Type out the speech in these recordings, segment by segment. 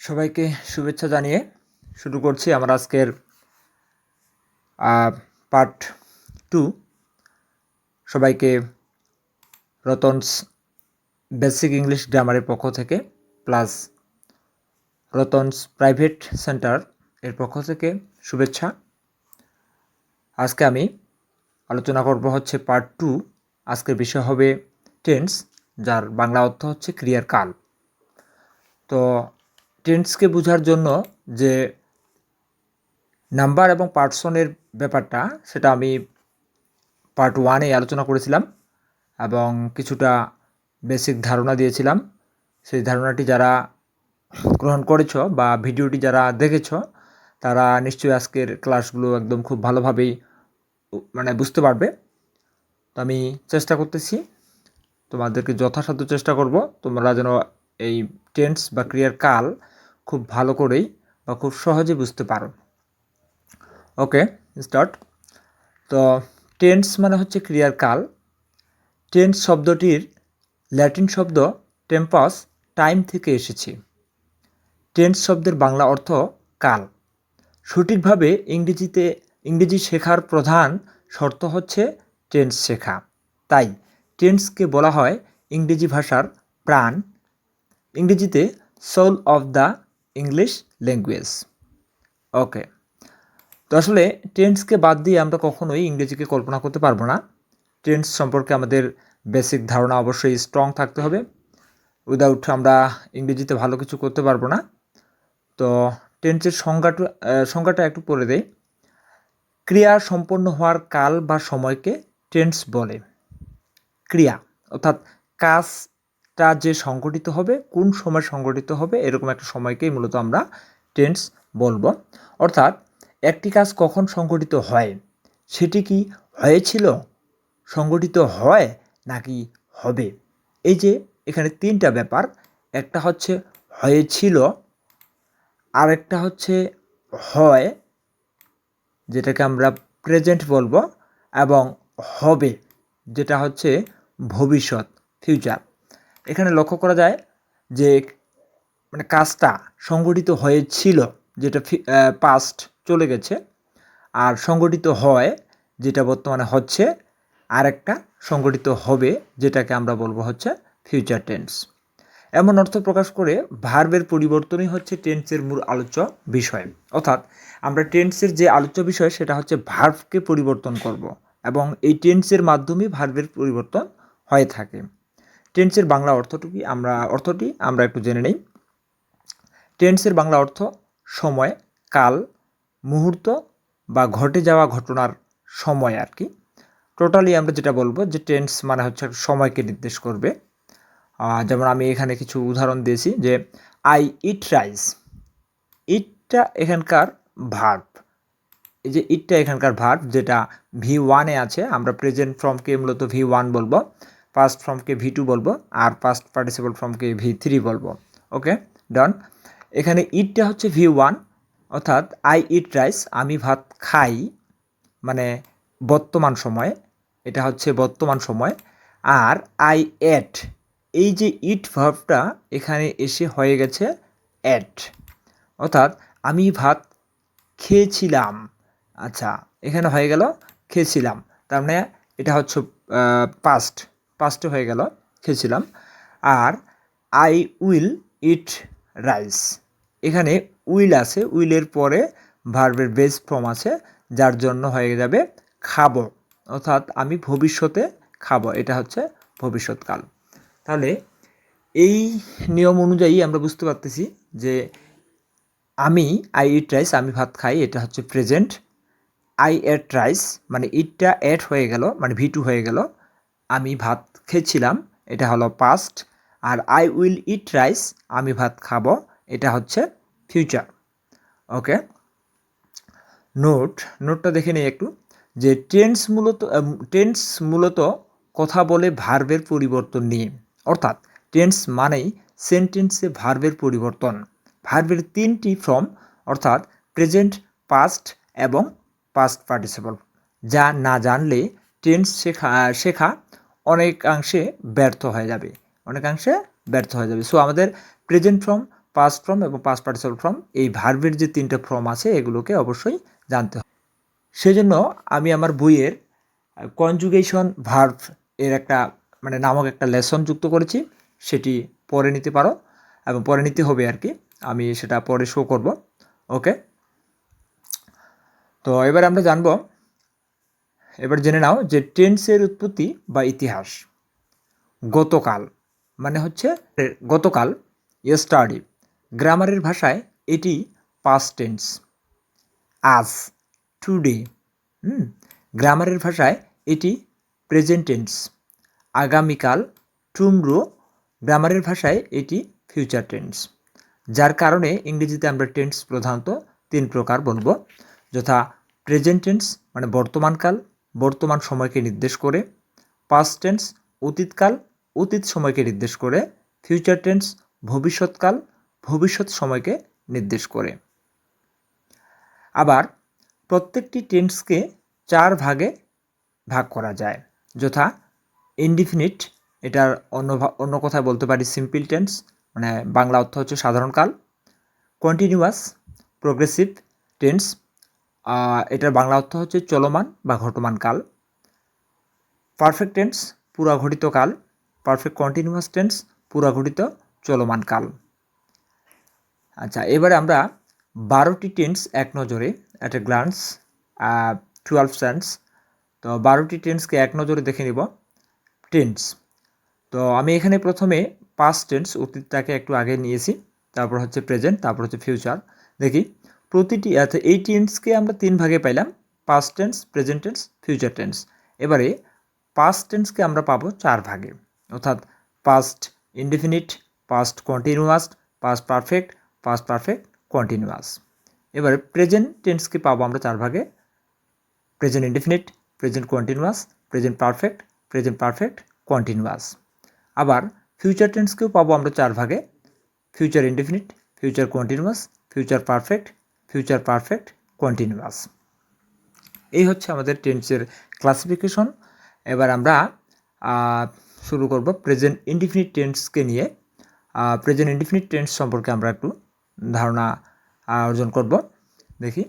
সবাইকে শুভেচ্ছা জানিয়ে শুরু করছি আমরা আজকের পার্ট 2। সবাইকে রতনস বেসিক ইংলিশ গ্রামারের পক্ষ থেকে প্লাস রতনস প্রাইভেট সেন্টার এর পক্ষ থেকে শুভেচ্ছা। আজকে আমি আলোচনা করব হচ্ছে পার্ট 2। আজকের বিষয় হবে টেন্স, যার বাংলা অর্থ হচ্ছে ক্রিয়ার কাল। তো টেন্সকে বোঝার জন্য যে নাম্বার এবং পার্সনের ব্যাপারটা, সেটা আমি পার্ট 1-এ আলোচনা করেছিলাম এবং কিছুটা বেসিক ধারণা দিয়েছিলাম। সেই ধারণাটি যারা গ্রহণ করেছ বা ভিডিওটি যারা দেখেছ তারা নিশ্চয়ই আজকের ক্লাসগুলো একদম খুব ভালোভাবেই বুঝতে পারবে। তো আমি চেষ্টা করতেছি, তোমাদেরকে যথাসাধ্য চেষ্টা করব তোমরা যেন এই টেন্স বা ক্রিয়ার কাল খুব ভালো করেই বা খুব সহজে বুঝতে পারো। ওকে, স্টার্ট। তো টেন্স মানে হচ্ছে ক্রিয়ার কাল। টেন্স শব্দটির ল্যাটিন শব্দ টেম্পাস, টাইম থেকে এসেছে। টেন্স শব্দের বাংলা অর্থ কাল। সঠিকভাবে ইংরেজি শেখার প্রধান শর্ত হচ্ছে টেন্স শেখা। তাই টেন্সকে বলা হয় ইংরেজি ভাষার প্রাণ, ইংরেজিতে soul of the English language. Okay, তো আসলে টেন্সকে বাদ দিয়ে আমরা কখনোই ইংরেজিকে কল্পনা করতে পারবো না। টেন্স সম্পর্কে আমাদের বেসিক ধারণা অবশ্যই স্ট্রং থাকতে হবে। উইদাউট আমরা ইংরেজিতে ভালো কিছু করতে পারবো না। তো টেন্সের সংজ্ঞাটা একটু পড়ে দেই। ক্রিয়া সম্পন্ন হওয়ার কাল বা সময়কে টেন্স বলে। ক্রিয়া অর্থাৎ কাজটা যে সংঘটিত হবে, কোন সময় সংঘটিত হবে, এরকম একটা সময়কেই মূলত আমরা টেন্স বলবো। অর্থাৎ একটি কাজ কখন সংঘটিত হয়, সেটি কি হয়েছিল, সংঘটিত হয় নাকি হবে। এই যে এখানে তিনটা ব্যাপার, একটা হচ্ছে হয়েছিল, আরেকটা হচ্ছে হয় যেটাকে আমরা প্রেজেন্ট বলবো, এবং হবে যেটা হচ্ছে ভবিষ্যৎ, ফিউচার। এখানে লক্ষ্য করা যায় যে কাজটা সংঘটিত হয়েছিল যেটা পাস্ট চলে গেছে, আর সংঘটিত হয় যেটা বর্তমানে হচ্ছে, আর একটা সংঘটিত হবে যেটাকে আমরা বলবো হচ্ছে ফিউচার টেন্স। এমন অর্থ প্রকাশ করে ভার্বের পরিবর্তনই হচ্ছে টেন্সের মূল আলোচ্য বিষয়। অর্থাৎ আমরা টেন্সের যে আলোচ্য বিষয় সেটা হচ্ছে ভার্বকে পরিবর্তন করব, এবং এই টেন্সের মাধ্যমেই ভার্বের পরিবর্তন হয়ে থাকে। টেন্সের বাংলা অর্থটি আমরা একটু জেনে নেই। টেন্সের বাংলা অর্থ সময়, কাল, মুহূর্ত বা ঘটে যাওয়া ঘটনার সময় আর কি। টোটালি আমরা যেটা বলবো যে টেন্স মানে হচ্ছে সময়কে নির্দেশ করবে। যেমন আমি এখানে কিছু উদাহরণ দিয়েছি যে আই ইট রাইস, ইটটা এখানকার ভার্ব। এই যে ইটটা এখানকার ভার্ব, যেটা V1-এ আছে। আমরা প্রেজেন্ট ফর্মকে মূলত V1 বলবো, পাস্ট ফর্মকে V2 বলবো, আর পাস্ট পার্টিসিপল ফর্মকে V3 বলবো। ওকে, ডান। এখানে ইটটা হচ্ছে V1, অর্থাৎ আই ইট রাইস, আমি ভাত খাই, মানে বর্তমান সময়, এটা হচ্ছে বর্তমান সময়। আর আই এট, এই যে ইট ভার্বটা এখানে এসে হয়ে গেছে এট, অর্থাৎ আমি ভাত খেয়েছিলাম। আচ্ছা, এখানে হয়ে গেল খেয়েছিলাম, তার মানে এটা হচ্ছে পাস্টে হয়ে গেল খেয়েছিলাম। আর আই উইল ইট রাইস, এখানে উইল আছে, উইলের পরে ভার্বের বেস ফর্ম আছে, যার জন্য হয়ে যাবে খাবো, অর্থাৎ আমি ভবিষ্যতে খাবো, এটা হচ্ছে ভবিষ্যৎকাল। তাহলে এই নিয়ম অনুযায়ী আমরা বুঝতে পারতেছি যে আই ইট রাইস, আমি ভাত খাই, এটা হচ্ছে প্রেজেন্ট। আই এট রাইস মানে ইটটা এট হয়ে গেল, মানে V2 হয়ে গেল। আমি ভাত খেয়েছিলাম, এটা হলো পাস্ট। আর আই উইল ইট রাইস, আমি ভাত খাবো, এটা হচ্ছে ফিউচার। ওকে, নোটটা দেখে নিই একটু, যে টেন্স মূলত কথা বলে ভার্বের পরিবর্তন নিয়ে। অর্থাৎ টেন্স মানেই সেন্টেন্সে ভার্বের পরিবর্তন। ভার্বের তিনটি ফর্ম, অর্থাৎ প্রেজেন্ট, পাস্ট এবং পাস্ট পার্টিসিপল, যা না জানলে টেন্স শেখা অনেকাংশে ব্যর্থ হয়ে যাবে। সো আমাদের প্রেজেন্ট ফর্ম, পাস্ট ফর্ম এবং পাস্ট পার্টিসিপল ফর্ম, এই ভার্বের যে 3টে ফর্ম আছে এগুলোকে অবশ্যই জানতে হবে। সেজন্য আমি আমার বইয়ের কনজুগেশন ভার্ব এর একটা নামক একটা লেসন যুক্ত করেছি, সেটি পড়ে নিতে পারো এবং পড়ে নিতে হবে আর কি, আমি সেটা পরে শো করব। ওকে, তো এবার আমরা জানবো, এবার জেনে নাও যে টেন্সের উৎপত্তি বা ইতিহাস। গতকাল মানে হচ্ছে গতকাল, ইয়েস্টারডে। গ্রামারের ভাষায় এটি পাস্ট টেন্স। আজ, টুডে। গ্রামারের ভাষায় এটি প্রেজেন্ট টেন্স। আগামীকাল, টুমরো। গ্রামারের ভাষায় এটি ফিউচার টেন্স। যার কারণে ইংরেজিতে আমরা টেন্স প্রধানত 3 প্রকার বলবো, যথা প্রেজেন্ট টেন্স মানে বর্তমানকাল, বর্তমান সময়কে নির্দেশ করে। পাস্ট টেন্স অতীতকাল, অতীত সময়কে নির্দেশ করে। ফিউচার টেন্স ভবিষ্যৎকাল, ভবিষ্যৎ সময়কে নির্দেশ করে। আবার প্রত্যেকটি টেন্সকে 4 ভাগে ভাগ করা যায়, যথা ইনডিফিনিট, এটার অন্য কথায় বলতে পারি সিম্পল টেন্স, মানে বাংলা অর্থ হচ্ছে সাধারণকাল। কন্টিনিউয়াস, প্রোগ্রেসিভ টেন্স, এটার বাংলা অর্থ হচ্ছে চলমান বা ঘটমান কাল। পারফেক্ট টেন্স, পুরাঘটিত কাল। পারফেক্ট কন্টিনিউয়াস টেন্স, পুরাঘটিত চলমান কাল। আচ্ছা, এবারে আমরা 12টি টেন্স এক নজরে, অ্যাট এ গ্লান্স, 12 সেন্স। তো 12টি টেন্সকে এক নজরে দেখে নিব। টেন্স, তো আমি এখানে প্রথমে পাস্ট টেন্স, অতীতটাকে একটু আগে নিয়েছি, তারপর হচ্ছে প্রেজেন্ট, তারপর হচ্ছে ফিউচার। দেখি প্রতিটি, এই টেন্সকে আমরা 3 ভাগে পাইলাম, past tense, present tense, future tense. এবারে পাস্ট টেন্সকে আমরা পাবো 4 ভাগে, অর্থাৎ past indefinite, past continuous, past perfect, past perfect continuous. এবারে প্রেজেন্ট টেন্সকে পাবো আমরা 4 ভাগে, present indefinite, present continuous, present perfect, present perfect continuous. আবার ফিউচার টেন্সকেও পাবো আমরা 4 ভাগে, future indefinite, future continuous, future perfect, future perfect continuous. এই হচ্ছে আমাদের টেন্সের ক্লাসিফিকেশন। এবার আমরা শুরু করব প্রেজেন্ট ইনডিফিনিট টেন্সকে নিয়ে। প্রেজেন্ট ইনডিফিনিট টেন্স সম্পর্কে আমরা একটু ধারণা অর্জন করব। দেখি,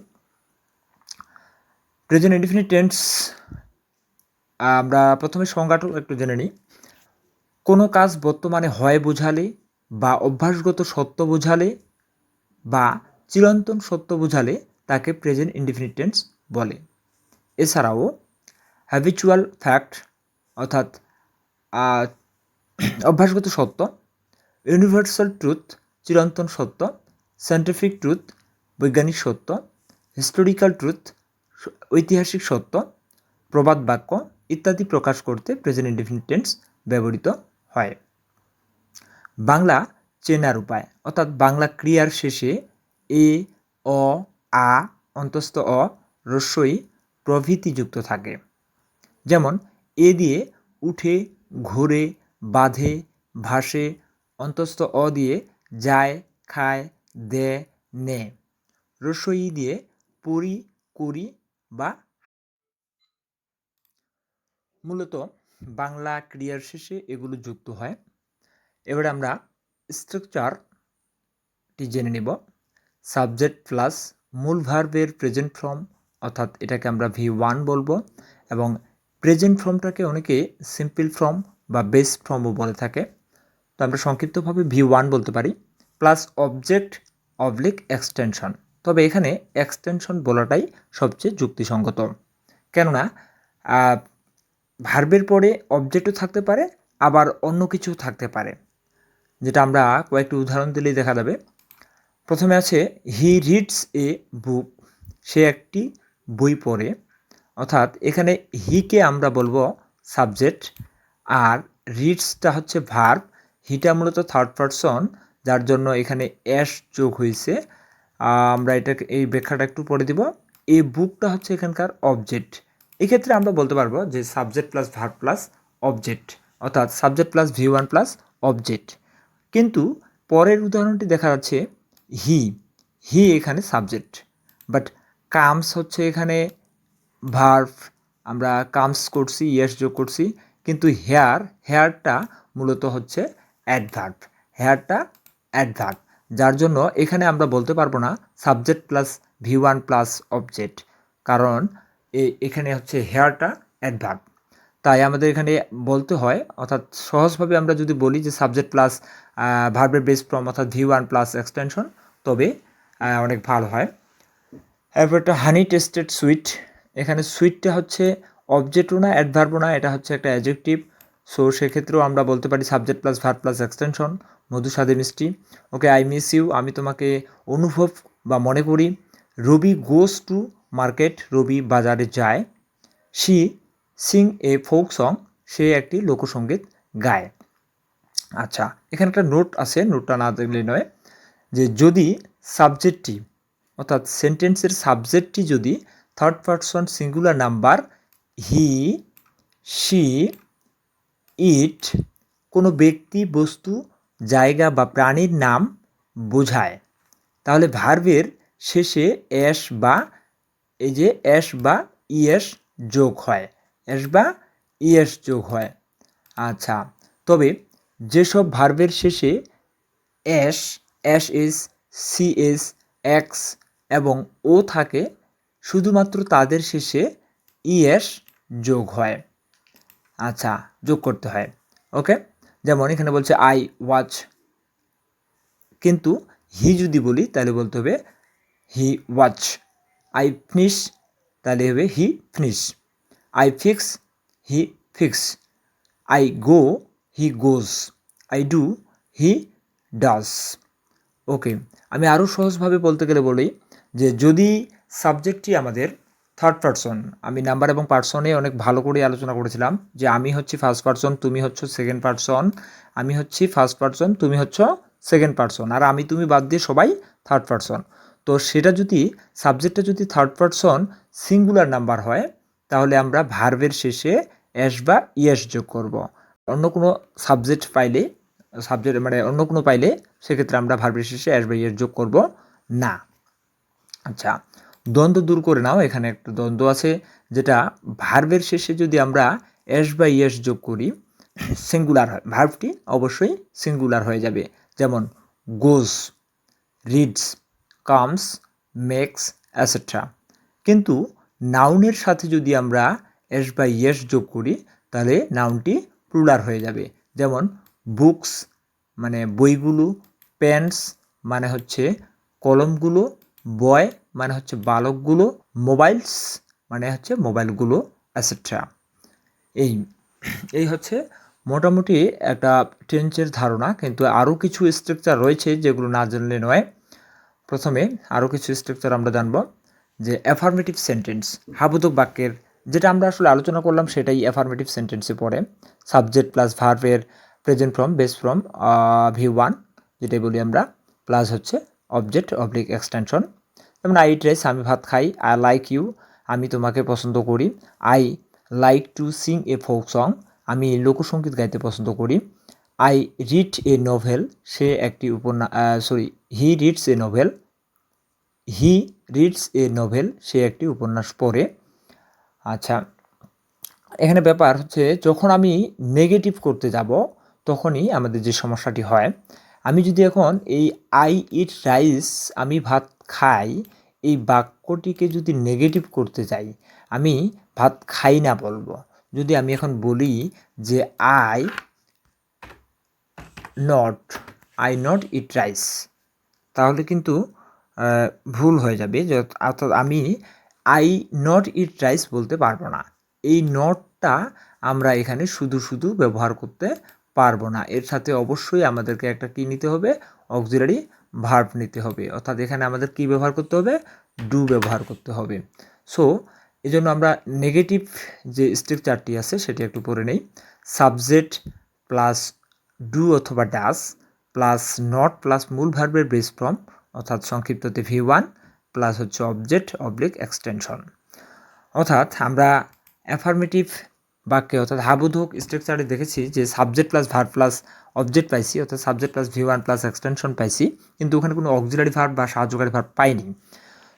প্রেজেন্ট ইনডিফিনিট টেন্স আমরা প্রথমে সংজ্ঞাটা একটু জেনে নিই। কোনো কাজ বর্তমানে হয় বোঝালে বা অভ্যাসগত সত্য বোঝালে বা চিরন্তন সত্য বোঝালে তাকে প্রেজেন্ট ইনডিফিনিট টেন্স বলে। এছাড়াও হ্যাবিচুয়াল ফ্যাক্ট অর্থাৎ অভ্যাসগত সত্য, ইউনিভার্সাল ট্রুথ চিরন্তন সত্য, সায়েন্টিফিক ট্রুথ বৈজ্ঞানিক সত্য, হিস্টোরিক্যাল ট্রুথ ঐতিহাসিক সত্য, প্রবাদ বাক্য ইত্যাদি প্রকাশ করতে প্রেজেন্ট ইনডিফিনিট টেন্স ব্যবহৃত হয়। বাংলা চেনার উপায়, অর্থাৎ বাংলা ক্রিয়ার শেষে এ, অ, আ, অন্তস্থ অ, রস্বই প্রভৃতি যুক্ত থাকে। যেমন এ দিয়ে উঠে, ঘোরে, বাঁধে, ভাসে। অন্তস্থ অ দিয়ে যায়, খায়, দেয়, নেয়। রস্বই দিয়ে পড়ি, করি বা। মূলত বাংলা ক্রিয়ার শেষে এগুলো যুক্ত হয়। এবারে আমরা স্ট্রাকচারটি জেনে নেব। সাবজেক্ট প্লাস মূল ভার্বের প্রেজেন্ট ফর্ম, অর্থাৎ এটাকে আমরা V1 বলবো, এবং প্রেজেন্ট ফর্মটাকে অনেকে সিম্পল ফর্ম বা বেস ফর্মও বলে থাকে। তো আমরা সংক্ষিপ্তভাবে V1 বলতে পারি। প্লাস অবজেক্ট অবলিক এক্সটেনশন, তবে এখানে এক্সটেনশন বলাটাই সবচেয়ে যুক্তিসঙ্গত, কেননা ভার্বের পরে অবজেক্টও থাকতে পারে, আবার অন্য কিছু থাকতে পারে, যেটা আমরা কয়েকটি উদাহরণ দিলেই দেখা যাবে। প্রথমে আছে হি রিডস এ বুক, সে একটি বই পড়ে, অর্থাৎ এখানে হিকে আমরা বলবো সাবজেক্ট, আর রিডসটা হচ্ছে ভার্ব। হিটা মূলত থার্ড পারসন, যার জন্য এখানে এস যোগ হয়েছে। আমরা এটাকে এই ব্যাখ্যাটা একটু পড়ে দিব। এই বুকটা হচ্ছে এখানকার অবজেক্ট। এক্ষেত্রে আমরা বলতে পারবো যে subject plus verb plus object, অর্থাৎ subject plus V1 plus object. কিন্তু পরের উদাহরণটি দেখা যাচ্ছে হি, হি এখানে সাবজেক্ট, বাট কামস হচ্ছে এখানে ভার্ব, আমরা কামস করছি, ইয়েস যোগ করছি, কিন্তু হেয়ারটা মূলত হচ্ছে অ্যাডভার্ব, হেয়ারটা অ্যাডভার্ব। যার জন্য এখানে আমরা বলতে পারবো না subject plus V1 plus object, কারণ এখানে হচ্ছে হেয়ারটা অ্যাডভার্ব। তাই আমাদের এখানে বলতে হয়, অর্থাৎ সহজভাবে আমরা যদি বলি যে সাবজেক্ট প্লাস ভার্বের বেস ফর্ম অর্থাৎ V1 প্লাস এক্সটেনশন, তবে অনেক ভালো হয়। এরপর একটা হানি টেস্টেড সুইট, এখানে সুইটটা হচ্ছে অবজেক্টও না অ্যাডভার্বও না, এটা হচ্ছে একটা অ্যাডজেক্টিভ। সো সেক্ষেত্রেও আমরা বলতে পারি subject plus verb plus extension, মধু স্বাদে মিষ্টি। ওকে, আই মিস ইউ, আমি তোমাকে অনুভব বা মনে করি। রবি গোস টু মার্কেট, রবি বাজারে যায়। She sing a folk song, সে একটি লোকসঙ্গীত গায়। আচ্ছা, এখানে একটা নোট আছে, নোটটা না দেখলে নয়, যে যদি সাবজেক্টটি অর্থাৎ সেন্টেন্সের সাবজেক্টটি যদি third person singular number he, she, it কোনো ব্যক্তি, বস্তু, জায়গা বা প্রাণীর নাম বোঝায়, তাহলে ভার্বের শেষে এস বা এই যে এস বা ইএস যোগ হয়, এস বা ইএস যোগ হয়। আচ্ছা, তবে যেসব ভার্বের শেষে এস, এস ইস, সি ইস, এক্স এবং ও থাকে, শুধুমাত্র তাদের শেষে ইএস যোগ হয়। আচ্ছা, যোগ করতে হয়। ওকে, যেমন এখানে বলছে আই ওয়াচ, কিন্তু হি যদি বলি তাহলে বলতে হবে হি ওয়াচ। আই ফিনিশ, তাহলে হবে he finish. I fix, he fix. I go, he goes. I do, he does. Okay, আমি আরও সহজভাবে বলতে গেলে বলি যে যদি সাবজেক্টটি আমাদের থার্ড পারসন, আমি নাম্বার এবং পারসনে অনেক ভালো করে আলোচনা করেছিলাম যে আমি হচ্ছি ফার্স্ট পারসন, তুমি হচ্ছে সেকেন্ড পারসন, আমি হচ্ছি ফার্স্ট পারসন, তুমি হচ্ছ সেকেন্ড পারসন, আর আমি তুমি বাদ দিয়ে সবাই থার্ড পারসন। তো সেটা যদি সাবজেক্টটা যদি থার্ড পারসন সিঙ্গুলার নাম্বার হয়, তাহলে আমরা ভার্বের শেষে এস বা ইএস যোগ করব। অন্য কোনো সাবজেক্ট পাইলে, সাবজেক্ট মানে অন্য কোনো পাইলে, সেক্ষেত্রে আমরা ভার্বের শেষে এস বা ইএস যোগ করব না। আচ্ছা, দ্বন্দ্ব দূর করে নাও, এখানে একটা দ্বন্দ্ব আছে, যেটা ভার্বের শেষে যদি আমরা এস বা ইএস যোগ করি সিঙ্গুলার হয়, ভার্বটি অবশ্যই সিঙ্গুলার হয়ে যাবে। যেমন গোজ, রিডস, কামস, মেক্স, অ্যাসেট্রা। কিন্তু নাউনের সাথে যদি আমরা এস বা ইএস যোগ করি, তাহলে নাউনটি প্লুরাল হয়ে যাবে। যেমন বুকস মানে বইগুলো, পেন্স মানে হচ্ছে কলমগুলো, বয় মানে হচ্ছে বালকগুলো, মোবাইলস মানে হচ্ছে মোবাইলগুলো, অ্যাসেট্রা। এই এই হচ্ছে মোটামুটি একটা টেন্সের ধারণা, কিন্তু আরও কিছু স্ট্রাকচার রয়েছে যেগুলো না জানলে নয়। প্রথমে আরও কিছু স্ট্রাকচার আমরা জানব, যে অ্যাফার্মেটিভ সেন্টেন্স, হাবোধক বাক্যের যেটা আমরা আসলে আলোচনা করলাম সেটাই অ্যাফার্মেটিভ সেন্টেন্সে পড়ে। সাবজেক্ট প্লাস ভার্বের present form, base form V1 যেটাই বলি আমরা, প্লাস হচ্ছে অবজেক্ট অবলিক এক্সটেনশন। যেমন আই ইট রাইস, আমি ভাত খাই। আই লাইক ইউ, আমি তোমাকে পছন্দ করি। I like to sing a folk song, আমি লোকসঙ্গীত গাইতে পছন্দ করি। আই রিড এ নোভেল, সে একটি he reads a novel, he reads a novel, সে একটি উপন্যাস পড়ে। আচ্ছা, এখানে ব্যাপার হচ্ছে যখন আমি নেগেটিভ করতে যাব তখনই আমাদের যে সমস্যাটি হয়। আমি যদি এখন এই আই ইট রাইস, আমি ভাত খাই, এই বাক্যটিকে যদি নেগেটিভ করতে যাই, আমি ভাত খাই না বলবো। যদি আমি এখন বলি যে আই নট ইট রাইস, তাহলে কিন্তু ভুল হয়ে যাবে, যে অর্থাৎ আমি আই নট ইট রাইস বলতে পারবো না। এই নটটা আমরা এখানে শুধু শুধু ব্যবহার করতে পারবো না, এর সাথে অবশ্যই আমাদেরকে একটা কী নিতে হবে, অক্সিলারি ভার্ব নিতে হবে। অর্থাৎ এখানে আমাদের কি ব্যবহার করতে হবে, ডু ব্যবহার করতে হবে। সো এই জন্য আমরা নেগেটিভ যে স্ট্রাকচারটি আছে সেটি একটু পড়ে নেই। সাবজেক্ট প্লাস ডু অথবা ডাস প্লাস নট প্লাস মূল ভার্বের বেস ফর্ম অর্থাৎ সংক্ষিপ্ততে V1 প্লাস হচ্ছে অবজেক্ট অবলিক এক্সটেনশন। অর্থাৎ আমরা অ্যাফার্মেটিভ বাক্যে অর্থাৎ হাবোধক স্ট্রাকচারে দেখেছি যে subject plus verb plus object পাইছি, অর্থাৎ subject plus V1 plus extension পাইছি, কিন্তু ওখানে কোনো অক্সিলারি ভার্ব বা সাহায্যকারী ভার্ব পাইনি।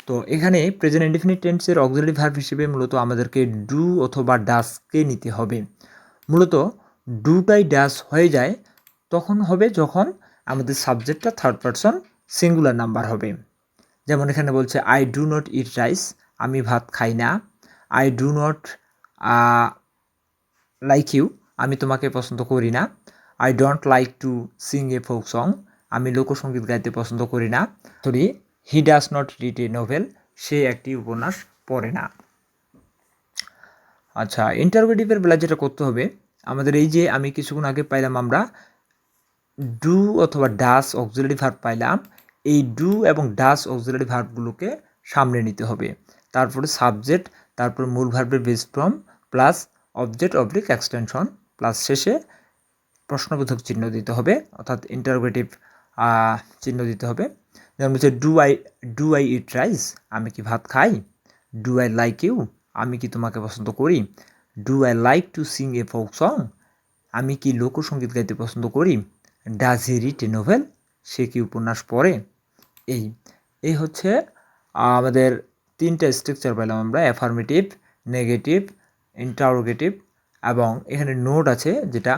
তো এখানে প্রেজেন্ট ইনডেফিনিট টেন্সের অক্সিলারি ভার্ব হিসেবে মূলত আমাদেরকে ডু অথবা ডাসকে নিতে হবে। মূলত ডুটাই ডাস হয়ে যায় তখন হবে যখন আমাদের সাবজেক্টটা থার্ড পারসন সিঙ্গুলার নাম্বার হবে। যেমন এখানে বলছে I do not eat rice, আমি ভাত খাই না। I do not like you, আমি তোমাকে পছন্দ করি না। I don't like to sing a folk song, আমি লোকসঙ্গীত গাইতে পছন্দ করি না। Sorry, he does not read a novel, সে একটি উপন্যাস পড়ে না। আচ্ছা, ইন্টারোগেটিভের বেলা যেটা করতে হবে, আমাদের এই যে আমি কিছুক্ষণ আগে পাইলাম আমরা ডু অথবা ডাস অক্সিলারি ভার্ব পাইলাম, এই ডু এবং ডাস অক্সিলারি ভার্বগুলোকে সামনে নিতে হবে। তারপরে সাবজেক্ট, তারপর মূল ভার্বের base form plus object oblique extension plus শেষে প্রশ্নবোধক চিহ্ন দিতে হবে, অর্থাৎ ইন্টারোগেটিভ চিহ্ন দিতে হবে। যেমন হচ্ছে ডু আই ইট রাইস, আমি কি ভাত খাই। ডু আই লাইক ইউ, আমি কি তোমাকে পছন্দ করি। Do I like to sing a folk song, আমি কি লোকসঙ্গীত গাইতে পছন্দ করি। Does he read a novel, সে কি উপন্যাস পড়ে। এই হচ্ছে আমাদের তিনটা স্ট্রাকচার পেলাম আমরা, অ্যাফার্মেটিভ, নেগেটিভ, ইন্টারোগেটিভ, এবং এখানে নোট আছে যেটা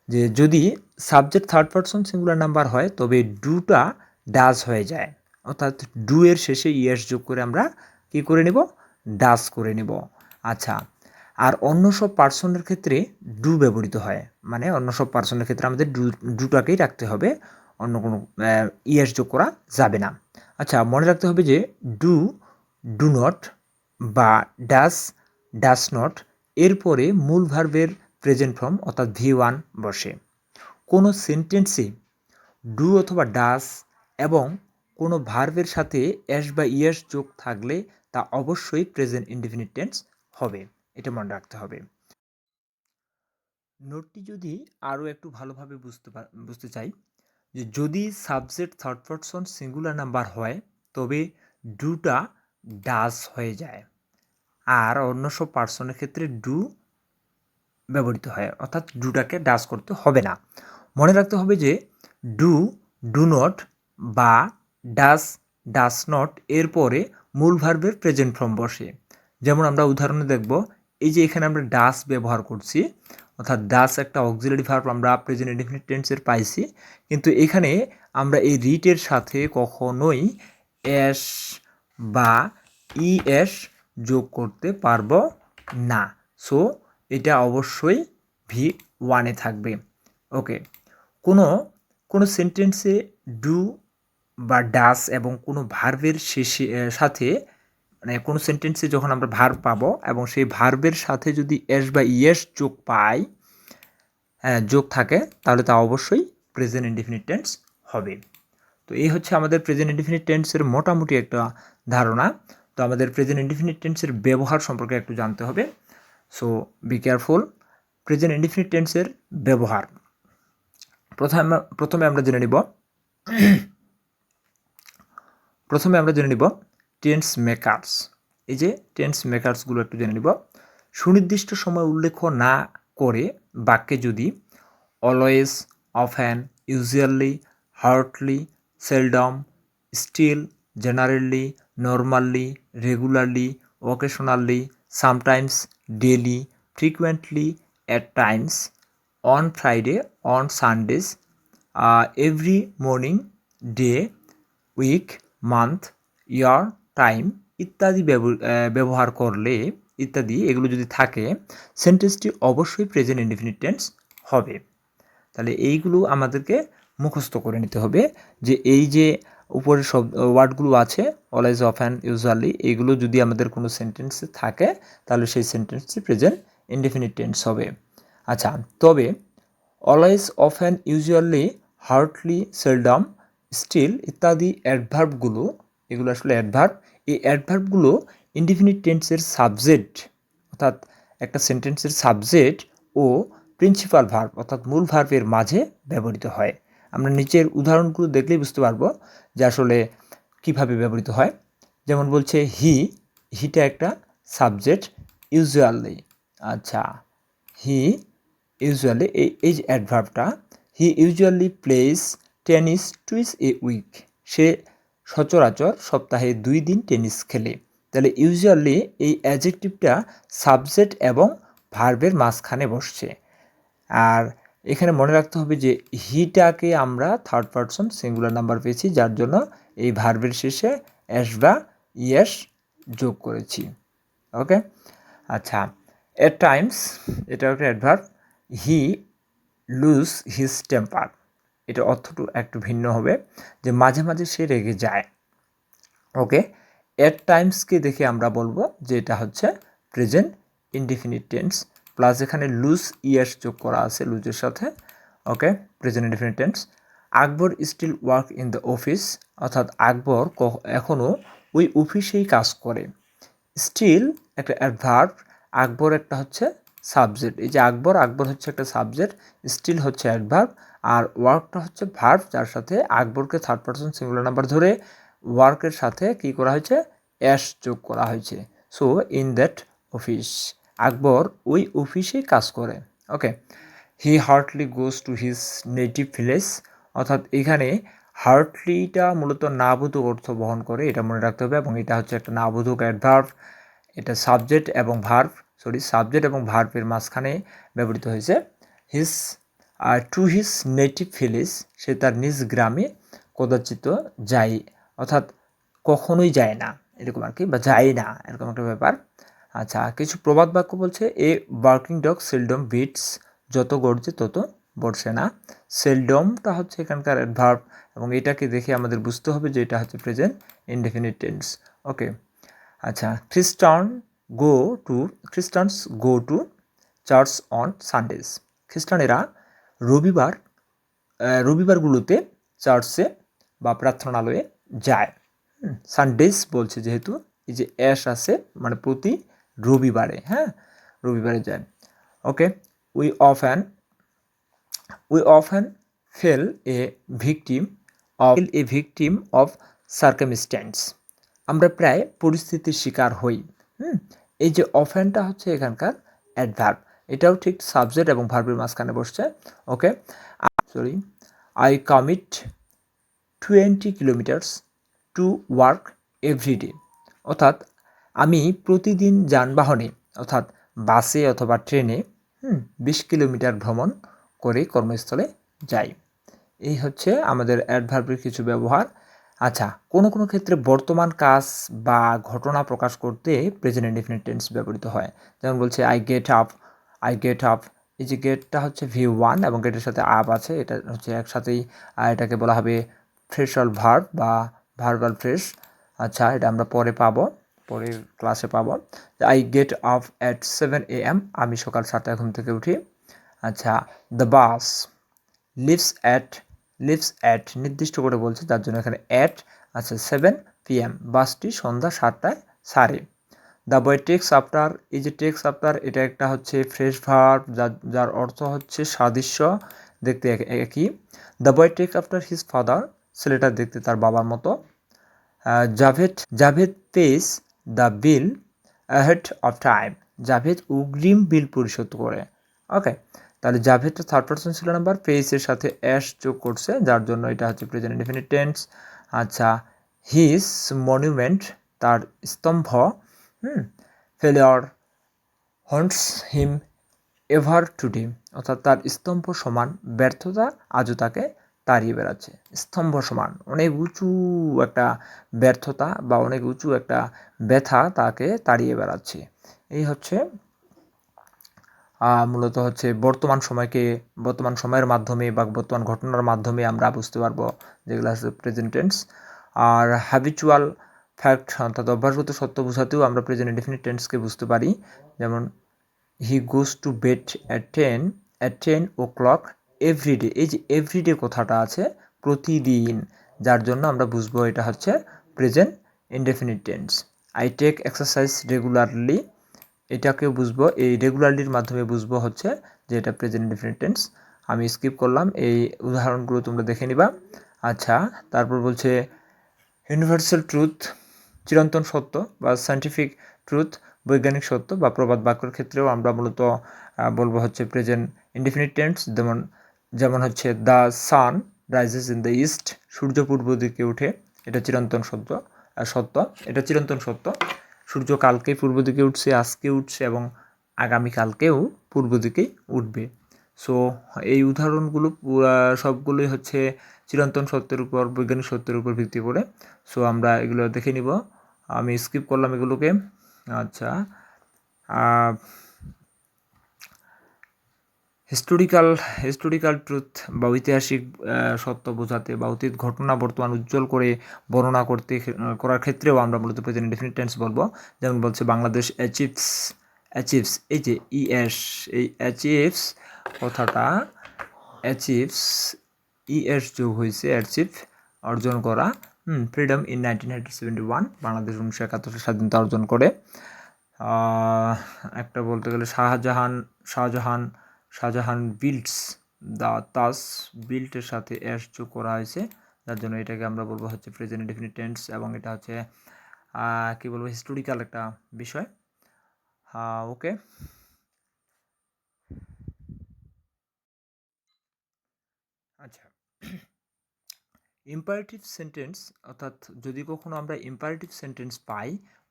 যে যদি subject third person singular number হয় তবে ডুটা ডাজ হয়ে যায়, অর্থাৎ ডু এর শেষে ইয়েস যোগ করে আমরা কি করে নেব, ডাজ করে নেব। আচ্ছা, আর অন্য সব পার্সনের ক্ষেত্রে ডু ব্যবহৃত হয়, মানে অন্য সব পার্সনের ক্ষেত্রে আমাদের ডুটাকেই রাখতে হবে, অন্য কোনো ইয়েস যোগ করা যাবে না। আচ্ছা, মনে রাখতে হবে যে ডু, ডু নট বা ডাস নট এরপরে মূল ভার্বের প্রেজেন্ট ফর্ম অর্থাৎ V1 বসে। কোনো সেন্টেন্সে ডু অথবা ডাস এবং কোনো ভার্বের সাথে এস বা ইয়েস যোগ থাকলে তা অবশ্যই প্রেজেন্ট ইনডেফিনিট টেন্স হবে, এটা মনে রাখতে হবে। নোটটি যদি আরও একটু ভালোভাবে বুঝতে চাই, যে যদি subject third person singular number হয় তবে ডুটা ডাস হয়ে যায়, আর অন্য সব পার্সনের ক্ষেত্রে ডু ব্যবহৃত হয়, অর্থাৎ ডুটাকে ডাস করতে হবে না। মনে রাখতে হবে যে ডু, ডু নট বা ডাস নট এরপরে মূল ভার্বের প্রেজেন্ট ফর্ম বসে। যেমন আমরা উদাহরণে দেখব, এই যে এখানে আমরা ডাস ব্যবহার করছি, অর্থাৎ ডাস একটা অক্সিলারি ভার্ব আমরা প্রেজেন্ট ইনডেফিনিট টেন্সের পাইছি, কিন্তু এখানে আমরা এই রিটের সাথে কখনোই এস বা ইএস যোগ করতে পারবো না। সো এটা অবশ্যই V1-এ থাকবে। ওকে, কোনো সেন্টেন্সে ডু বা ডাস এবং কোনো ভার্বের সাথে, মানে কোনো সেন্টেন্সে যখন আমরা ভার্ব পাবো এবং সেই ভার্বের সাথে যদি এস বা ইয়েস যোগ থাকে তাহলে তা অবশ্যই প্রেজেন্ট ইনডেফিনিট টেন্স হবে। তো এই হচ্ছে আমাদের প্রেজেন্ট ইনডেফিনিট টেন্সের মোটামুটি একটা ধারণা। তো আমাদের প্রেজেন্ট ইনডেফিনিট টেন্সের ব্যবহার সম্পর্কে একটু জানতে হবে। So be careful. Present indefinite টেন্সের ব্যবহার প্রথমে আমরা জেনে নিব টেন্স মেকার্স। এই যে টেন্স মেকার্সগুলো একটু জেনে নিব। সুনির্দিষ্ট সময় উল্লেখ না করে বাক্যে যদি always, often, usually, hardly, seldom, still, generally, normally, regularly, occasionally, sometimes, daily, frequently, at times, on Friday, on Sundays, every morning, day, week, month, year, time ইত্যাদি ব্যবহার করলে এগুলো যদি থাকে সেন্টেন্সটি অবশ্যই প্রেজেন্ট ইনডেফিনিট টেন্স হবে। তাহলে এইগুলো আমাদেরকে মুখস্থ করে নিতে হবে, যে এই যে উপরের সব ওয়ার্ডগুলো আছে অলওয়েজ, অফেন, ইউজুয়ালি, এগুলো যদি আমাদের কোনো সেন্টেন্সে থাকে তাহলে সেই সেন্টেন্সটি প্রেজেন্ট ইনডেফিনিট টেন্স হবে। আচ্ছা, তবে always, often, usually, hardly, seldom, still ইত্যাদি অ্যাডভার্বগুলো, এগুলো আসলে অ্যাডভার্ব, এই অ্যাডভার্বগুলো ইনডেফিনিট টেন্সের সাবজেক্ট, অর্থাৎ একটা সেন্টেন্সের সাবজেক্ট ও প্রিন্সিপাল ভার্ব অর্থাৎ মূল ভার্বের মাঝে ব্যবহৃত হয়। আমরা নিচের উদাহরণগুলো দেখলেই বুঝতে পারবো যে আসলে কিভাবে ব্যবহৃত হয়। যেমন বলছে হিটা একটা সাবজেক্ট, ইউজুয়ালি। আচ্ছা, হি ইউজুয়ালি, এই যে অ্যাডভার্বটা, he usually plays tennis twice a week, সে সচরাচর সপ্তাহে 2 দিন টেনিস খেলে। তাহলে ইউজুয়ালি এই অ্যাডজেক্টিভটা সাবজেক্ট এবং ভার্বের মাঝখানে বসছে। আর এখানে মনে রাখতে হবে যে হিটাকে আমরা থার্ড পারসন সিঙ্গুলার নাম্বার পেয়েছি, যার জন্য এই ভার্বের শেষে এস বা ইয়েস যোগ করেছি। ওকে, আচ্ছা, এট টাইমস এটা একটা অ্যাডভার্ব। হি লুজ হিজ টেম্পার, এটা অর্থটা একটু ভিন্ন হবে, যে মাঝে মাঝে সে রেগে যায়। ওকে, এট টাইমসকে দেখে আমরা বলবো যে এটা হচ্ছে প্রেজেন্ট ইনডিফিনিট টেন্স, প্লাস এখানে লুজ ইয়ার্স যোগ করা আছে লুজের সাথে। Okay, present indefinite tense. Akbar still work in the office, অর্থাৎ আকবর এখনও ওই অফিসেই কাজ করে। স্টিল একটা অ্যাডভার্ব, আকবর একটা হচ্ছে সাবজেক্ট। এই যে আকবর, আকবর হচ্ছে একটা সাবজেক্ট, স্টিল হচ্ছে অ্যাডভার্ব, আর ওয়ার্কটা হচ্ছে ভার্ব, যার সাথে আকবরকে থার্ড পারসন সিঙ্গুলার নাম্বার ধরে ওয়ার্কের সাথে কি করা হয়েছে, অ্যাস যোগ করা হয়েছে। So in that office, Akbar ওই অফিসে কাজ করে। Okay, he hardly goes to his native village, অর্থাৎ এখানে হার্টলিটা মূলত নাবোধক অর্থ বহন করে, এটা মনে রাখতে হবে, এবং এটা হচ্ছে একটা নাবোধক অ্যাডভার্ব। এটা সাবজেক্ট এবং ভার্ব, সাবজেক্ট এবং ভার্বের মাঝখানে ব্যবহৃত হয়েছে। His to his native village, সে তার নিজ গ্রামে কদাচিত যায়, অর্থাৎ কখনোই যায় না এরকম আর কি, বা যায় না এরকম একটা ব্যাপার। আচ্ছা, কিছু প্রবাদ বাক্য বলছে, a barking dog seldom bites, যত গর্জে তত বর্ষে না। সেলডমটা হচ্ছে এখানকার অ্যাডভার্ব, এবং এটাকে দেখে আমাদের বুঝতে হবে যে এটা হচ্ছে প্রেজেন্ট ইনডেফিনিট টেন্স। ওকে, আচ্ছা, Christians go to church on Sundays, খ্রিস্টানেরা রবিবারগুলোতে চার্চে বা প্রার্থনালয়ে যায়। সানডেজ বলছে যেহেতু, এই যে অ্যাশ আছে মানে প্রতি রবিবারে, হ্যাঁ, রবিবারে যায়। Okay, we often fell a victim of circumstance, আমরা প্রায় পরিস্থিতির শিকার হই। এই যে অফেনটা হচ্ছে এখানকার অ্যাডভার্ব, এটাও ঠিক সাবজেক্ট এবং ভার্বের মাঝখানে বসছে। Okay, I commute 20 kilometres to work everyday, অর্থাৎ আমি প্রতিদিন যানবাহনে অর্থাৎ বাসে অথবা ট্রেনে 20 কিলোমিটার ভ্রমণ করে কর্মস্থলে যাই। এই হচ্ছে আমাদের অ্যাডভার্বের কিছু ব্যবহার। আচ্ছা, কোনো কোনো ক্ষেত্রে বর্তমান কাজ বা ঘটনা প্রকাশ করতে প্রেজেন্ট ইনডিফিনিট টেন্স ব্যবহৃত হয়। যেমন বলছে আই গেট আপ, এই যে গেটটা হচ্ছে V1 এবং গেটের সাথে আপ আছে, এটা হচ্ছে একসাথেই, এটাকে বলা হবে ফ্রেশাল ভার্ব বা ভার্বাল ফ্রেশ। আচ্ছা, এটা আমরা পরের ক্লাসে পাবো। I get up at 7 AM, আমি সকাল 7টায় ঘুম থেকে উঠি। আচ্ছা, দ্য বাস লিভস অ্যাট নির্দিষ্ট করে বলছে, তার জন্য এখানে অ্যাট। আচ্ছা, 7 PM, বাসটি সন্ধ্যা 7টায় ছাড়ে। দ্য বয় টেক্স আফটার, এই যে টেক্স আফটার, এটা একটা হচ্ছে ফ্রেশ ভার্ব, যার অর্থ হচ্ছে সাদৃশ্য, দেখতে একই। The boy takes after his father, ছেলেটা দেখতে তার বাবার মতো। Javed pace the bill ahead of time, Javed অগ্রিম বিল পরিশোধ করে। ওকে, তাহলে জাভেদটা থার্ড পারসন ছিল নাম্বার, পেসের সাথে অ্যাশ যোগ করছে, যার জন্য এটা হচ্ছে প্রেজেন্ট ইনডিফিনিট টেন্স। আচ্ছা, হিজ মনুমেন্ট, তার স্তম্ভ, ফেলিওর হন্টস হিম এভার টুডে, অর্থাৎ তার স্তম্ভ সমান ব্যর্থতা আজও তাকে তাড়িয়ে বেড়াচ্ছে। স্তম্ভ সমান অনেক উঁচু একটা ব্যর্থতা বা অনেক উঁচু একটা ব্যথা তাকে তাড়িয়ে বেড়াচ্ছে। এই হচ্ছে মূলত হচ্ছে বর্তমান সময়ের মাধ্যমে বা বর্তমান ঘটনার মাধ্যমে আমরা বুঝতে পারবো যেগুলো হচ্ছে প্রেজেন্ট টেন্স। আর হ্যাবিচুয়াল ফ্যাক্ট অর্থাৎ অভ্যাসগত সত্য বোঝাতেও আমরা প্রেজেন্ট ইনডিফিনিট টেন্সকে বুঝতে পারি। যেমন he goes to bed at 10 o'clock everyday, এই যে এভরিডে কথাটা আছে প্রতিদিন, যার জন্য আমরা বুঝবো এটা হচ্ছে present indefinite tense. I take exercise regularly, এটাকেও বুঝবো, এই রেগুলারলির মাধ্যমে বুঝবো হচ্ছে যে এটা প্রেজেন্ট ইনডেফিনিট টেন্স। আমি স্কিপ করলাম, এই উদাহরণগুলো তোমরা দেখে নিবা। আচ্ছা, তারপর বলছে ইউনিভার্সাল ট্রুথ, চিরন্তন সত্য বা সায়েন্টিফিক ট্রুথ, বৈজ্ঞানিক সত্য বা প্রবাদ বাক্যের ক্ষেত্রেও আমরা মূলত বলবো হচ্ছে প্রেজেন্ট ইনডিফিনিট টেন্স। যেমন হচ্ছে the sun rises in the east, সূর্য পূর্ব দিকে উঠে, এটা চিরন্তন সত্য, এটা চিরন্তন সত্য। সূর্য কালকে পূর্ব দিকে উঠছে, আজকে উঠছে এবং আগামীকালকেও পূর্ব দিকেই উঠবে। সো এই উদাহরণগুলো সবগুলোই হচ্ছে চিরন্তন সত্যের উপর, বৈজ্ঞানিক সত্যের উপর ভিত্তি করে। সো আমরা এগুলো দেখে নিব। আমি স্কিপ করলাম এগুলোকে। আচ্ছা, হিস্টোরিক্যাল ট্রুথ বা ঐতিহাসিক সত্য বোঝাতে বা অতীত ঘটনা বর্তমান উজ্জ্বল করে বর্ণনা করার ক্ষেত্রেও আমরা মূলত প্রেজেন্ট ইনডেফিনিট টেন্স বলবো। যেমন বলছে বাংলাদেশ অ্যাচিভস, এই যে ইএস, এই অ্যাচিভস কথাটা অ্যাচিভস, ইএস যোগ হয়েছে, অ্যাচিভ অর্জন করা, ফ্রিডম ইন 1971, বাংলাদেশ 1971 স্বাধীনতা অর্জন করে। একটা বলতে গেলে শাহজাহান বিল্ডস দ্য তাজ, বিল্টের সাথে এস যোগ করা হয়েছে, যার জন্য এটাকে আমরা বলবো হচ্ছে প্রেজেন্ট ইনডেফিনিট টেন্স, এবং এটা হচ্ছে কী বলবো, হিস্টোরিক্যাল একটা বিষয়। ওকে, আচ্ছা, ইম্পারেটিভ সেন্টেন্স, অর্থাৎ যদি কখনো আমরা ইম্পারেটিভ সেন্টেন্স পাই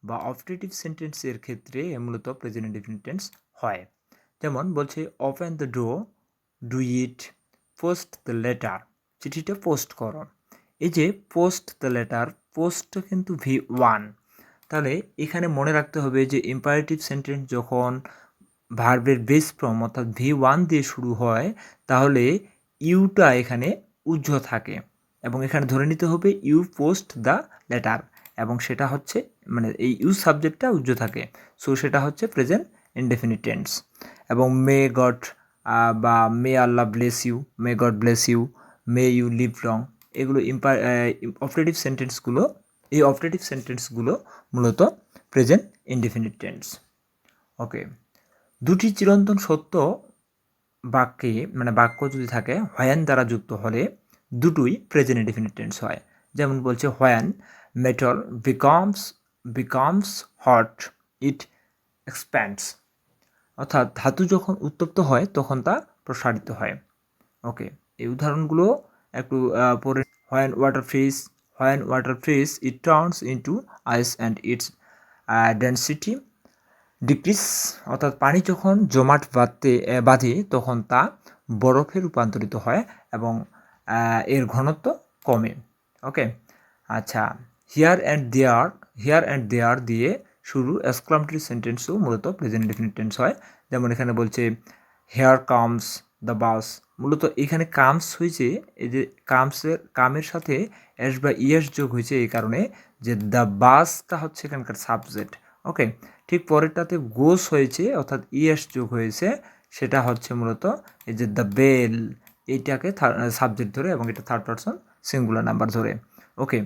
বা অবজেক্টিভ সেন্টেন্সের ক্ষেত্রে মূলত প্রেজেন্ট ইনডেফিনিট টেন্স হয়। যেমন বলছে open the door, do it, post the letter, চিঠিটা পোস্ট করো। এই যে পোস্ট দ্য লেটার, পোস্ট কিন্তু V1, তাহলে এখানে মনে রাখতে হবে যে ইম্পারেটিভ সেন্টেন্স যখন ভার্বের বেস ফর্ম অর্থাৎ V1 দিয়ে শুরু হয়, তাহলে ইউটা এখানে উজ্জ্ব থাকে, এবং এখানে ধরে নিতে হবে ইউ পোস্ট দ্য লেটার, এবং সেটা হচ্ছে মানে এই ইউ সাবজেক্টটা উজ্জ্ব থাকে। সো সেটা হচ্ছে প্রেজেন্ট ইনডেফিনিট টেন্স। এবং মে গড বা may Allah bless you, may God bless you, may you live long, এগুলো অপারেটিভ সেন্টেন্সগুলো, এই অপারেটিভ সেন্টেন্সগুলো মূলত প্রেজেন্ট ইনডেফিনিট টেন্স। ওকে, দুটি চিরন্তন সত্য বাক্যে মানে বাক্য যদি থাকে হোয়েন দ্বারা যুক্ত হলে দুটোই প্রেজেন্ট ইনডেফিনিট টেন্স হয়। যেমন বলছে হোয়েন মেটাল বিকামস হট ইট এক্সপ্যান্ডস, অর্থাৎ ধাতু যখন উত্তপ্ত হয় তখন তা প্রসারিত হয়। ওকে, এই উদাহরণগুলো একটু পরে। When water freeze it turns into ice and its density decrease, অর্থাৎ পানি যখন জমাট বাঁধে তখন তা বরফে রূপান্তরিত হয় এবং এর ঘনত্ব কমে। ওকে, আচ্ছা, হিয়ার অ্যান্ড দেয়ার দিয়ে শুরু এক্সক্লামেটরি সেন্টেন্সও মূলত প্রেজেন্ট ইনডেফিনিট টেন্স হয়। যেমন এখানে বলছে হেয়ার কামস দ্য বাস, মূলত এখানে কামস হয়েছে, এই যে কামের সাথে এস বা ইএস যোগ হয়েছে এই কারণে যে দ্য বাসটা হচ্ছে এখানকার সাবজেক্ট। ওকে, ঠিক পরেরটাতে গোস হয়েছে অর্থাৎ ইএস যোগ হয়েছে, সেটা হচ্ছে মূলত এই যে দ্য বেল, এইটাকে সাবজেক্ট ধরে এবং এটা থার্ড পারসন সিঙ্গুলার নাম্বার ধরে। ওকে,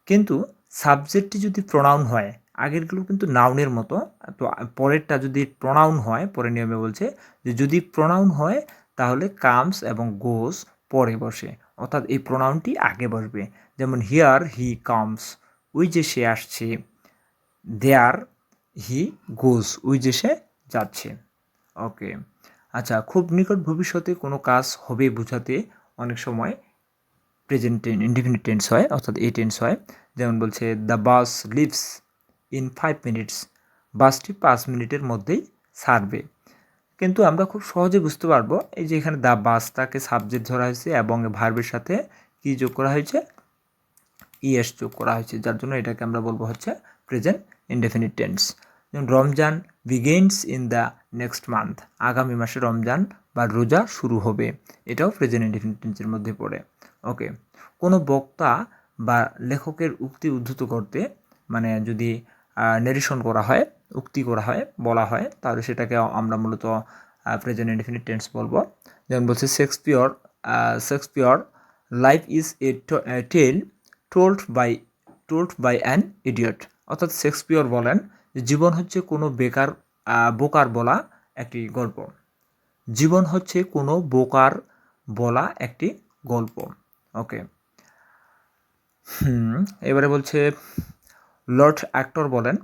কিন্তু সাবজেক্টটি যদি প্রোনাউন হয়, আগেরগুলো কিন্তু নাউনের মতো, তো পরেরটা যদি প্রোনাউন হয়, পরের নিয়মে বলছে যে যদি প্রোনাউন হয় তাহলে কামস এবং গোস পরে বসে, অর্থাৎ এই প্রোনাউনটি আগে বসবে। যেমন হিয়ার হি কামস, ওই যে সে আসছে, দেয়ার হি গোস, ওই যে সে যাচ্ছে। ওকে, আচ্ছা, খুব নিকট ভবিষ্যতে কোনো কাজ হবে বোঝাতে অনেক সময় প্রেজেন্ট ইনডেফিনিট টেন্স হয়, অর্থাৎ এই টেন্স হয়। যেমন বলছে the bus lives in 5 minutes, বাসটি 5 মিনিটের মধ্যেই ছাড়বে। কিন্তু আমরা খুব সহজে বুঝতে পারবো, এই যে এখানে দ্য বাসটাকে সাবজেক্ট ধরা হয়েছে এবং ভার্বের সাথে কি যোগ করা হয়েছে, ইএস যোগ করা হয়েছে, যার জন্য এটাকে আমরা বলবো হচ্ছে প্রেজেন্ট ইনডেফিনিট টেন্স। যেমন Ramzan begins in the next month, আগামী মাসে রমজান বা রোজা শুরু হবে, এটাও প্রেজেন্ট ইনডেফিনিট টেন্সের মধ্যে পড়ে। ওকে, কোনো বক্তা বা লেখকের উক্তি উদ্ধৃত করতে মানে যদি নেরেশন করা হয়, উক্তি করা হয়, বলা হয়, তাহলে সেটাকে আমরা মূলত প্রেজেন্ট ইনডেফিনিট টেন্স বলবো। যেমন বলছে Shakespeare life is a tale told by an idiot, অর্থাৎ শেক্সপিয়র বলেন যে জীবন হচ্ছে কোনো বোকার বলা একটি গল্প। জীবন হচ্ছে কোনো বোকার বলা একটি গল্প। ওকে, এবারে বলছে লর্ড অ্যাক্টর বলেন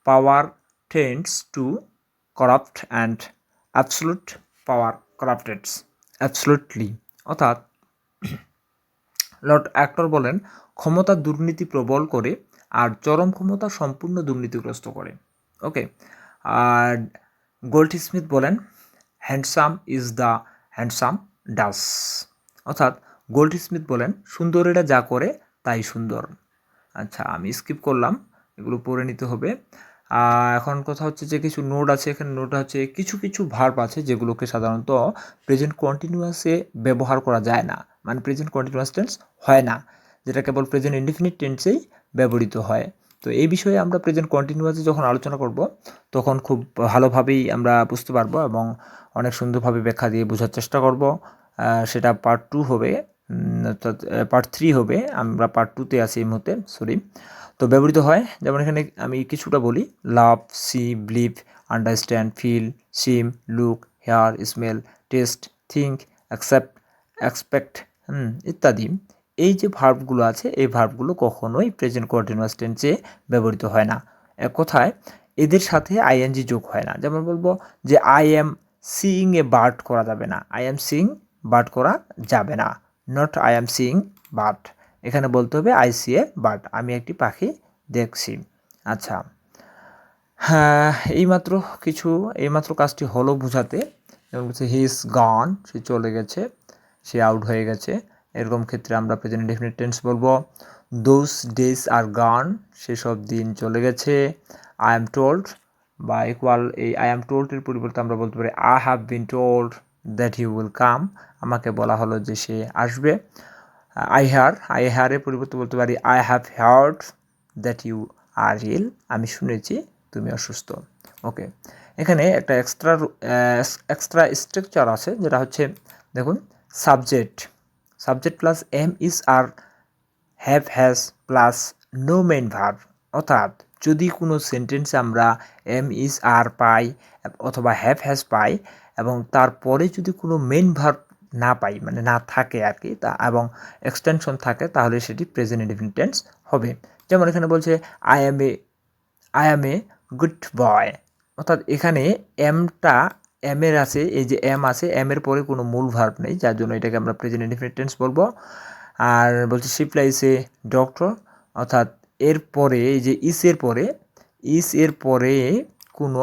power tends to corrupt and absolute power corrupts absolutely, অর্থাৎ লর্ড অ্যাক্টর বলেন ক্ষমতা দুর্নীতি প্রবল করে আর চরম ক্ষমতা সম্পূর্ণ দুর্নীতিগ্রস্ত করে। ওকে, আর গোল্ডস্মিথ বলেন হ্যান্ডসাম ইজ দ্য হ্যান্ডসাম ডাস, অর্থাৎ গোল্ডস্মিথ বলেন সুন্দরীরা যা করে তাই সুন্দর। আচ্ছা, আমি স্কিপ করলাম, এগুলো পড়ে নিতে হবে। এখন কথা হচ্ছে যে কিছু নোট আছে, এখানে নোট হচ্ছে কিছু কিছু ভার্ব আছে যেগুলোকে সাধারণত প্রেজেন্ট কন্টিনিউয়াসে ব্যবহার করা যায় না, মানে প্রেজেন্ট কন্টিনিউয়াস টেন্স হয় না, যেটা কেবল প্রেজেন্ট ইনডিফিনিট টেন্সেই ব্যবহৃত হয়। তো এই বিষয়ে আমরা প্রেজেন্ট কন্টিনিউয়াসে যখন আলোচনা করব তখন খুব ভালোভাবেই আমরা বুঝতে পারবো এবং অনেক সুন্দরভাবে ব্যাখ্যা দিয়ে বোঝার চেষ্টা করব। সেটা পার্ট 2 হবে, অর্থাৎ পার্ট 3 হবে, আমরা পার্ট 2তে আছি এই মুহূর্তে, সরি। তো ব্যবহৃত হয়, যেমন এখানে আমি কিছুটা বলি, love, see, believe, understand, feel, seem, look, hear, smell, taste, think, accept, expect ইত্যাদি। এই যে ভার্বগুলো আছে এই ভার্বগুলো কখনোই প্রেজেন্ট কন্টিনিউয়াস টেন্সে ব্যবহৃত হয় না। এক কথায় এদের সাথে আইএনজি যোগ হয় না। যেমন বলবো যে I am seeing a bird করা যাবে না, আই এম সিইং বার্ড করা যাবে না, not I am seeing bird, এখানে বলতে হবে আই সি এ বার্ড, আমি একটি পাখি দেখছি। আচ্ছা, হ্যাঁ, এইমাত্র কাজটি হলো বোঝাতে, যেমন বলছে হি ইজ গন, সে চলে গেছে, সে আউট হয়ে গেছে, এরকম ক্ষেত্রে আমরা প্রেজেন্ট ইনডেফিনিট টেন্স বলবো। দোজ ডেজ আর গন, সেসব দিন চলে গেছে। আই এম টোল্ড বা ইকুয়াল এই আই এম টোল্ডের পরিবর্তে আমরা বলতে পারি I have been told that he will come, আমাকে বলা হলো যে সে আসবে। আই হেয়ারের পরিবর্তে বলতে পারি I have heard that you are ill, আমি শুনেছি তুমি অসুস্থ। ওকে, এখানে একটা এক্সট্রা স্ট্রাকচার আছে, যেটা হচ্ছে দেখুন subject plus am is are have has plus no main verb, অর্থাৎ যদি কোনো সেন্টেন্সে আমরা এম ইজ আর পাই অথবা হ্যাভ হ্যাজ পাই এবং তারপরে যদি কোনো মেইন ভার্ব না পাই, মানে না থাকে আর কি, তা এবং এক্সটেনশন থাকে, তাহলে সেটি প্রেজেন্ট ইনডেফিনিট টেন্স হবে। যেমন এখানে বলছে I am a good boy, অর্থাৎ এখানে এমটা এমের আছে, এই যে এম আছে, এমের পরে কোনো মূল ভার্ব নেই, যার জন্য এটাকে আমরা প্রেজেন্ট ইনডেফিনিট টেন্স বলবো। আর বলছে শিপলা ইজ এ ডক্টর, অর্থাৎ এর পরে এই যে ইস এর পরে কোনো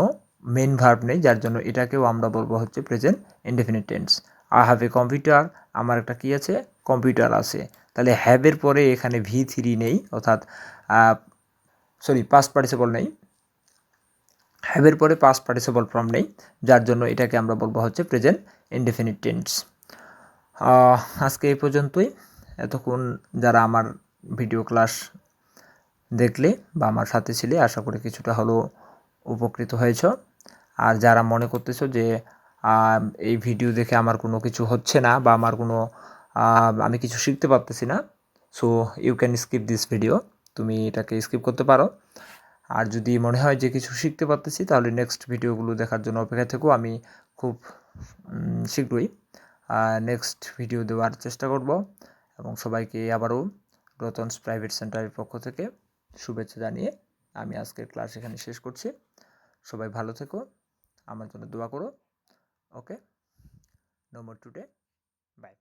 মেন ভার্ব নেই, যার জন্য এটাকেও আমরা বলবো হচ্ছে present indefinite tense. I have a computer, আমার একটা কী আছে, কম্পিউটার আছে, তাহলে হ্যাভের পরে এখানে V3 নেই, অর্থাৎ পাস্ট পার্টিসিপল নেই, হ্যাভের পরে পাস্ট পার্টিসিপল ফর্ম নেই, যার জন্য এটাকে আমরা বলবো হচ্ছে প্রেজেন্ট ইনডেফিনিট টেন্স। আজকে এই পর্যন্তই। এতক্ষণ যারা আমার ভিডিও ক্লাস দেখলে বা আমার সাথে ছিলে, আশা করি কিছুটা হলেও উপকৃত হয়েছ। আর যারা মনে করতেছো যে এই ভিডিও দেখে আমার কোনো কিছু হচ্ছে না বা আমার কোনো আমি কিছু শিখতে পারতেছি না, so you can skip this video, তুমি এটাকে স্কিপ করতে পারো। আর যদি মনে হয় যে কিছু শিখতে পারতেছি, তাহলে নেক্সট ভিডিওগুলো দেখার জন্য অপেক্ষা থেকো, আমি খুব শীঘ্রই নেক্সট ভিডিও দেওয়ার চেষ্টা করব। এবং সবাইকে আবারও রতনস প্রাইভেট সেন্টারের পক্ষ থেকে শুভেচ্ছা জানিয়ে আমি আজকের ক্লাস এখানে শেষ করছি। সবাই ভালো থেকো, আমার জন্য দোয়া করো। ওকে, নো মোর টুডে, বাই।